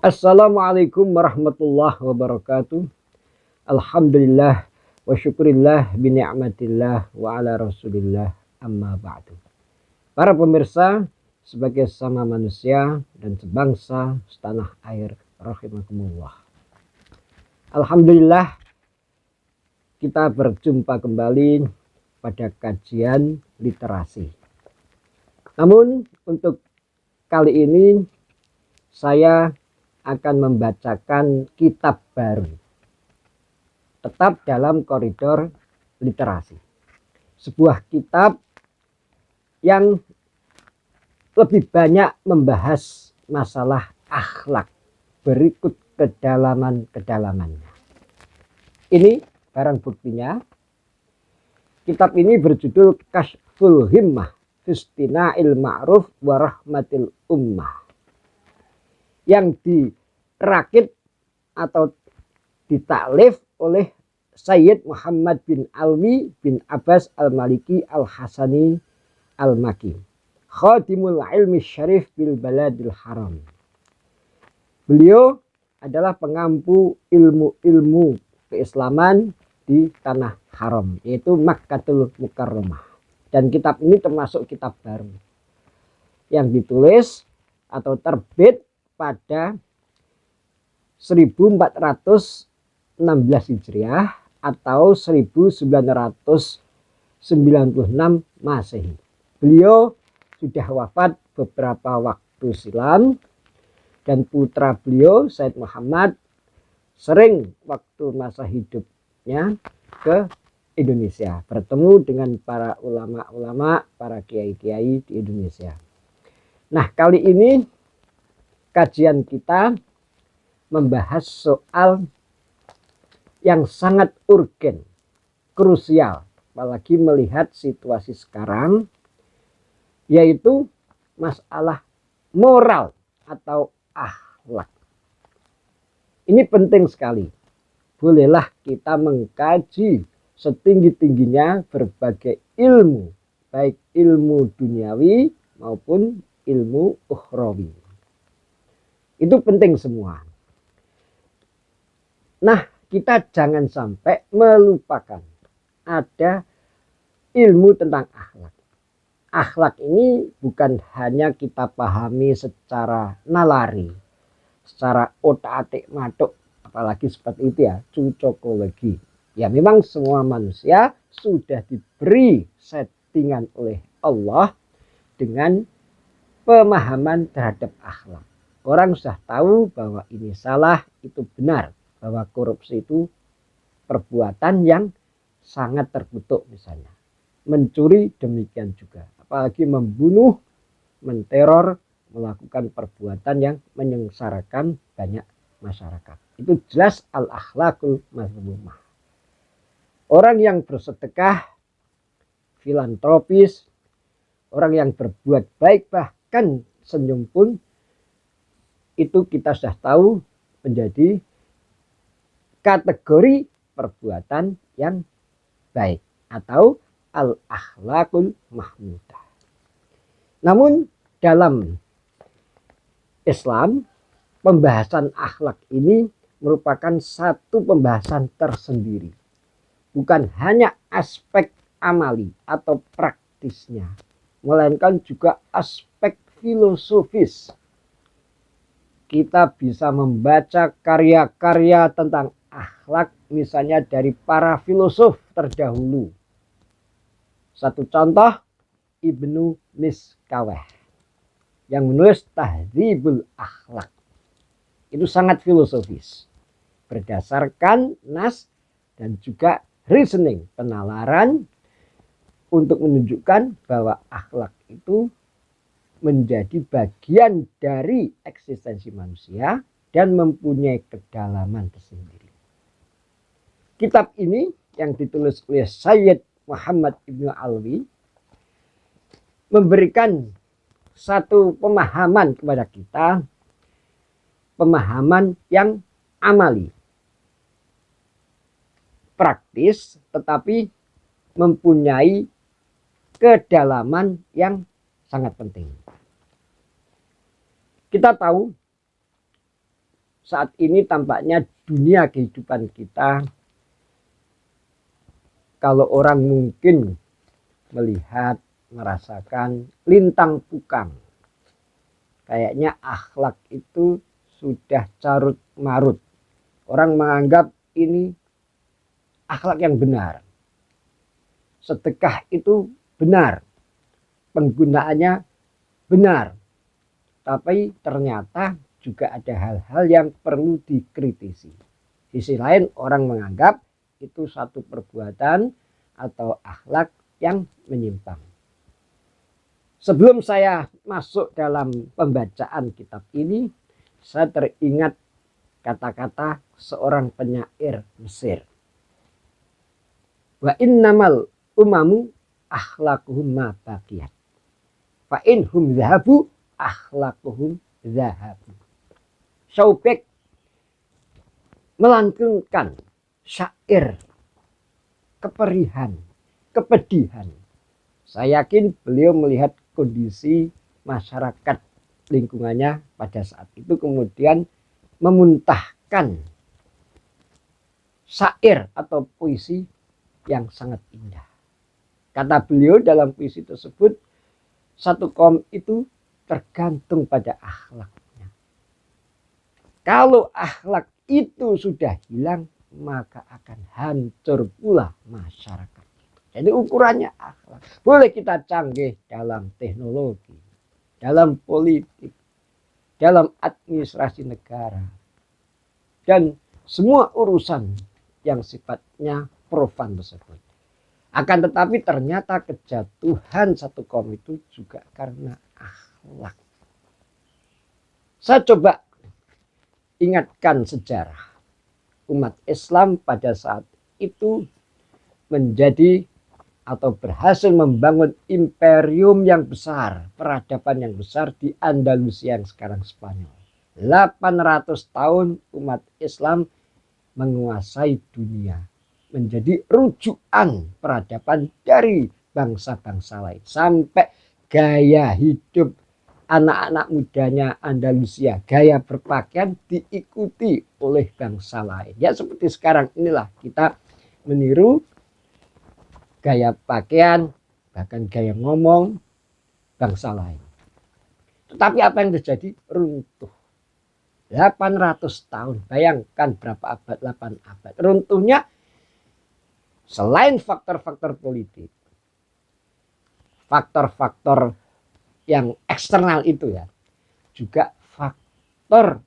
Assalamualaikum warahmatullahi wabarakatuh. Alhamdulillah wa syukurillah bi ni'matillah wa ala rasulillah amma ba'du. Para pemirsa, sebagai sama manusia dan sebangsa setanah air rahimakumullah. Alhamdulillah kita berjumpa kembali pada kajian literasi. Namun untuk kali ini saya akan membacakan kitab baru, tetap dalam koridor literasi. Sebuah kitab yang lebih banyak membahas masalah akhlak, berikut kedalaman-kedalamannya. Ini barang buktinya. Kitab ini berjudul Kashful Himmah Fistina'il Ma'ruf wa Rahmatil Ummah, yang dirakit atau ditaklif oleh Sayyid Muhammad bin Alwi bin Abbas al-Maliki al-Hasani al-Maki, Khadimul Ilmi Syarif bil Baladil Haram. Beliau adalah pengampu ilmu-ilmu keislaman di tanah haram, yaitu Makkatul Mukarramah. Dan kitab ini termasuk kitab baru yang ditulis atau terbit pada 1416 Hijriah atau 1996 Masehi. Beliau sudah wafat beberapa waktu silam, dan putra beliau Said Muhammad sering waktu masa hidupnya ke Indonesia, bertemu dengan para ulama-ulama, para kiai-kiai di Indonesia. Nah, kali ini kajian kita membahas soal yang sangat urgen, krusial, apalagi melihat situasi sekarang, yaitu masalah moral atau akhlak. Ini penting sekali. Bolehlah kita mengkaji setinggi-tingginya berbagai ilmu, baik ilmu duniawi maupun ilmu ukhrawi. Itu penting semua. Nah, kita jangan sampai melupakan ada ilmu tentang akhlak. Akhlak ini bukan hanya kita pahami secara nalari, secara otak-atik matuk, apalagi seperti itu ya, cocokologi. Ya memang semua manusia sudah diberi settingan oleh Allah dengan pemahaman terhadap akhlak. Orang sudah tahu bahwa ini salah, itu benar, bahwa korupsi itu perbuatan yang sangat terkutuk misalnya. Mencuri demikian juga, apalagi membunuh, menteror, melakukan perbuatan yang menyengsarakan banyak masyarakat. Itu jelas al-akhlakul mazmumah. Orang yang bersedekah, filantropis, orang yang berbuat baik, bahkan senyum pun, itu kita sudah tahu menjadi kategori perbuatan yang baik atau al-akhlakul mahmudah. Namun dalam Islam, pembahasan akhlak ini merupakan satu pembahasan tersendiri. Bukan hanya aspek amali atau praktisnya, melainkan juga aspek filosofis. Kita bisa membaca karya-karya tentang akhlak, misalnya dari para filosof terdahulu. Satu contoh, Ibnu Miskaweh yang menulis Tahdzibul Akhlak. Itu sangat filosofis, berdasarkan nas dan juga reasoning, penalaran, untuk menunjukkan bahwa akhlak itu menjadi bagian dari eksistensi manusia dan mempunyai kedalaman tersendiri. Kitab ini yang ditulis oleh Sayyid Muhammad Ibn Alwi memberikan satu pemahaman kepada kita, pemahaman yang amali, praktis, tetapi mempunyai kedalaman yang sangat penting. Kita tahu saat ini tampaknya dunia kehidupan kita, kalau orang mungkin melihat, merasakan lintang pukang. Kayaknya akhlak itu sudah carut marut. Orang menganggap ini akhlak yang benar. Sedekah itu benar. Penggunaannya benar. Tapi ternyata juga ada hal-hal yang perlu dikritisi. Sisi lain orang menganggap itu satu perbuatan atau akhlak yang menyimpang. Sebelum saya masuk dalam pembacaan kitab ini, saya teringat kata-kata seorang penyair Mesir. Wa innamal umamu akhlaquhum ma baqiyat. Fa inhum zahabu akhlaquhum zahabu. Syaubek melantunkan syair keperihan, kepedihan. Saya yakin beliau melihat kondisi masyarakat lingkungannya pada saat itu, kemudian memuntahkan syair atau puisi yang sangat indah. Kata beliau dalam puisi tersebut, satu kaum itu tergantung pada akhlaknya. Kalau akhlak itu sudah hilang, maka akan hancur pula masyarakat. Jadi ukurannya akhlak. Boleh kita canggih dalam teknologi, dalam politik, dalam administrasi negara, dan semua urusan yang sifatnya profan tersebut. Akan tetapi ternyata kejatuhan satu kaum itu juga karena akhlak. Saya coba ingatkan sejarah. Umat Islam pada saat itu menjadi atau berhasil membangun imperium yang besar, peradaban yang besar di Andalusia yang sekarang Spanyol. 800 tahun umat Islam menguasai dunia, menjadi rujukan peradaban dari bangsa-bangsa lain. Sampai gaya hidup anak-anak mudanya Andalusia, gaya berpakaian diikuti oleh bangsa lain. Ya seperti sekarang inilah kita meniru gaya pakaian, bahkan gaya ngomong bangsa lain. Tetapi apa yang terjadi? Runtuh. 800 tahun. Bayangkan berapa abad? 8 abad. Runtuhnya selain faktor-faktor politik, faktor-faktor yang eksternal itu ya, juga faktor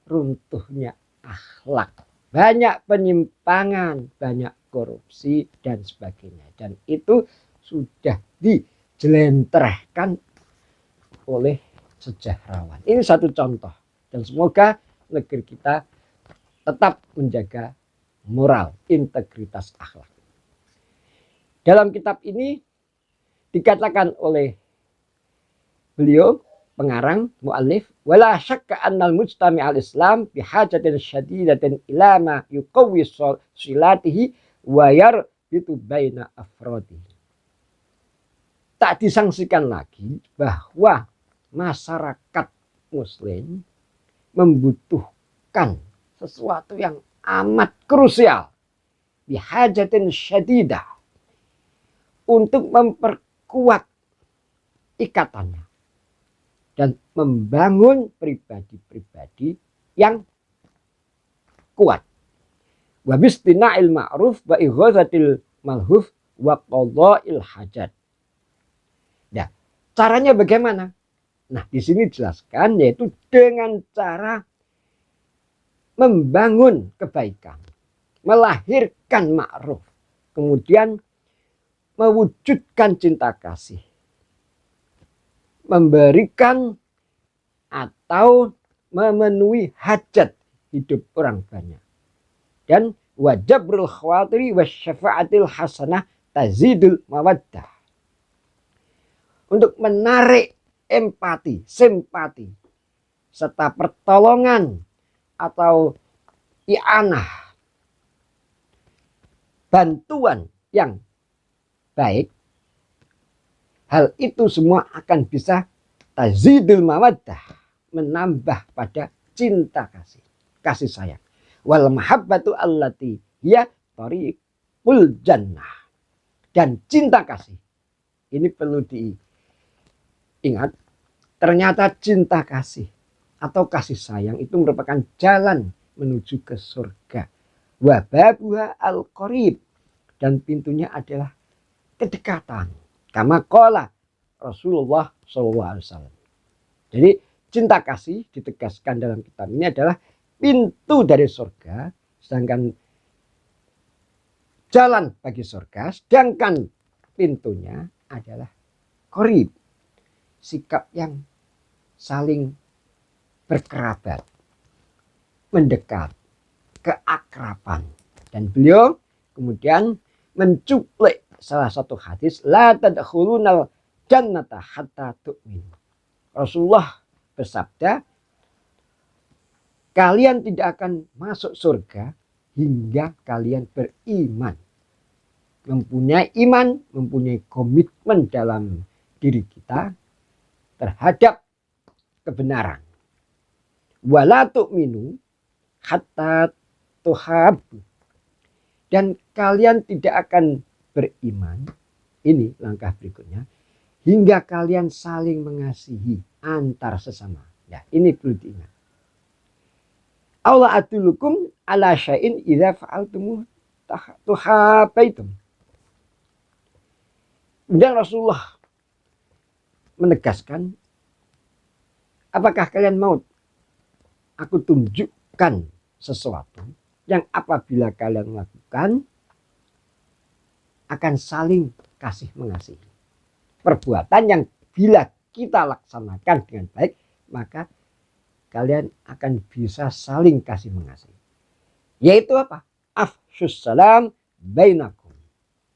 runtuhnya akhlak. Banyak penyimpangan, banyak korupsi dan sebagainya. Dan itu sudah dijelentrehkan oleh sejahrawan. Ini satu contoh. Dan semoga negeri kita tetap menjaga moral, integritas akhlak. Dalam kitab ini dikatakan oleh beliau pengarang muallif, wala syakka annal mujtami al-islam bihajatin syadidatin ila ma yuqawwi silatihi wa yarbitu baina afrodihi. Tak disangsikan lagi bahwa masyarakat muslim membutuhkan sesuatu yang amat krusial, bihajatin syadidah, untuk memperkuat ikatannya dan membangun pribadi-pribadi yang kuat. Wa bistina'il ma'ruf wa ighazatil malhuf wa qadha'il hajat. Nah, caranya bagaimana? Nah, di sini dijelaskan yaitu dengan cara membangun kebaikan, melahirkan ma'ruf, kemudian mewujudkan cinta kasih, memberikan atau memenuhi hajat hidup orang banyak, dan wajabrul khawatiri wasyafa'atil hasanah tazidul mawaddah, untuk menarik empati, simpati, serta pertolongan atau i'anah, bantuan yang baik. Hal itu semua akan bisa tazidul mawaddah, menambah pada cinta kasih. kasih sayang. Wal mahabbatu allati hiya tariqul jannah. Dan cinta kasih. Ini perlu diingat. Ternyata cinta kasih atau kasih sayang itu merupakan jalan menuju ke surga. Wa babuha al-qarib. Dan pintunya adalah kedekatan. Kama qala Rasulullah SAW. Jadi cinta kasih ditegaskan dalam kitab ini adalah pintu dari surga. Sedangkan jalan bagi surga. Sedangkan pintunya adalah qarib. Sikap yang saling berkerabat, mendekat, keakraban. Dan beliau kemudian mencuplik salah satu hadis, la tadkhulunal jannata hatta tu'minu. Rasulullah bersabda, kalian tidak akan masuk surga hingga kalian beriman. Mempunyai iman, mempunyai komitmen dalam diri kita terhadap kebenaran. Wala tu'minu hatta tuhabbu. Dan kalian tidak akan beriman, ini langkah berikutnya, hingga kalian saling mengasihi antar sesama. Ya, ini perlu diingat. Allah atulukum ala syai'in idza fa'altumu tuhabaitum. Dan Rasulullah menegaskan, apakah kalian mau aku tunjukkan sesuatu yang apabila kalian lakukan akan saling kasih mengasihi. Perbuatan yang bila kita laksanakan dengan baik, maka kalian akan bisa saling kasih mengasihi. Yaitu apa? Afsyus salam bainakum.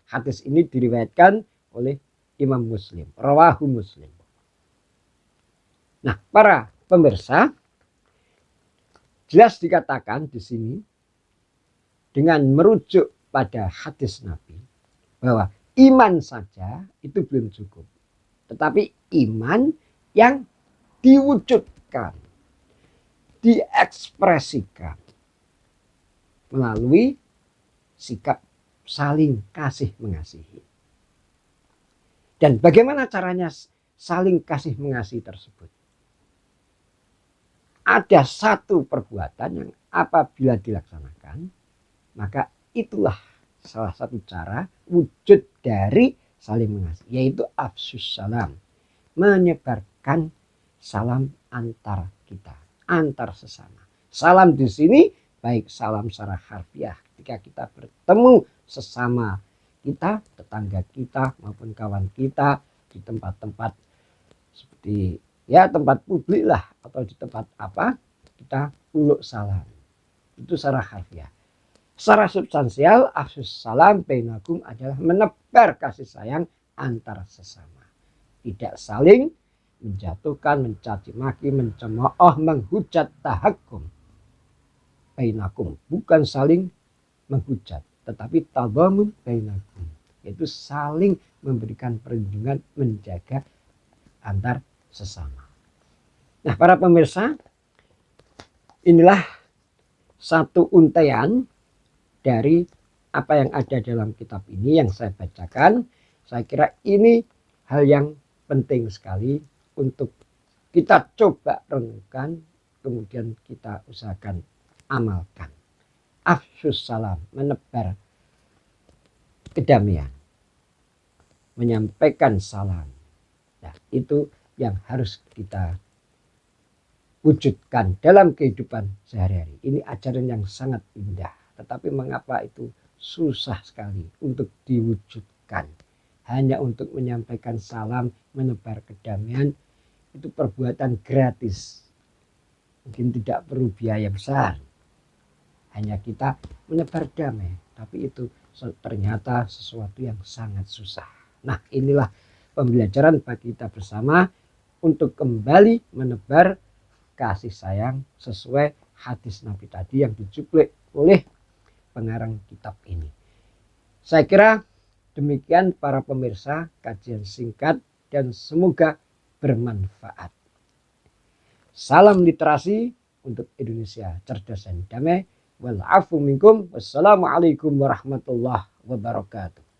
Hadis ini diriwayatkan oleh Imam Muslim, rawahu Muslim. Nah, para pemirsa, jelas dikatakan di sini dengan merujuk pada hadis Nabi bahwa iman saja itu belum cukup. Tetapi iman yang diwujudkan, diekspresikan melalui sikap saling kasih mengasihi. Dan bagaimana caranya saling kasih mengasihi tersebut? Ada satu perbuatan yang apabila dilaksanakan, maka itulah salah satu cara wujud dari saling mengasihi, yaitu afsyus salam, menyebarkan salam antar kita, antar sesama. Salam di sini baik salam secara harfiah ketika kita bertemu sesama kita, tetangga kita maupun kawan kita di tempat-tempat seperti ya tempat publik lah atau di tempat apa, kita uluk salam. Itu secara harfiah. Secara substansial, afsyus salam bainakum adalah menebar kasih sayang antar sesama. Tidak saling menjatuhkan, mencaci maki, mencemooh, menghujat, tahakum bainakum. Bukan saling menghujat, tetapi tadhamun bainakum. Yaitu saling memberikan perlindungan, menjaga antar sesama. Nah, para pemirsa, inilah satu untaian dari apa yang ada dalam kitab ini yang saya bacakan. Saya kira ini hal yang penting sekali untuk kita coba renungkan, kemudian kita usahakan amalkan. Afsyus salam, menebar kedamaian, menyampaikan salam. Nah, itu yang harus kita wujudkan dalam kehidupan sehari-hari. Ini ajaran yang sangat indah. Tetapi mengapa itu susah sekali untuk diwujudkan? Hanya untuk menyampaikan salam, menebar kedamaian, itu perbuatan gratis. Mungkin tidak perlu biaya besar. Hanya kita menebar damai. Tapi itu ternyata sesuatu yang sangat susah. Nah, inilah pembelajaran bagi kita bersama untuk kembali menebar kasih sayang sesuai hadis Nabi tadi yang dicuplik oleh pengarang kitab ini. Saya kira demikian para pemirsa kajian singkat dan semoga bermanfaat. Salam literasi, untuk Indonesia cerdas dan damai. Wal afu minkum. Wassalamualaikum warahmatullahi wabarakatuh.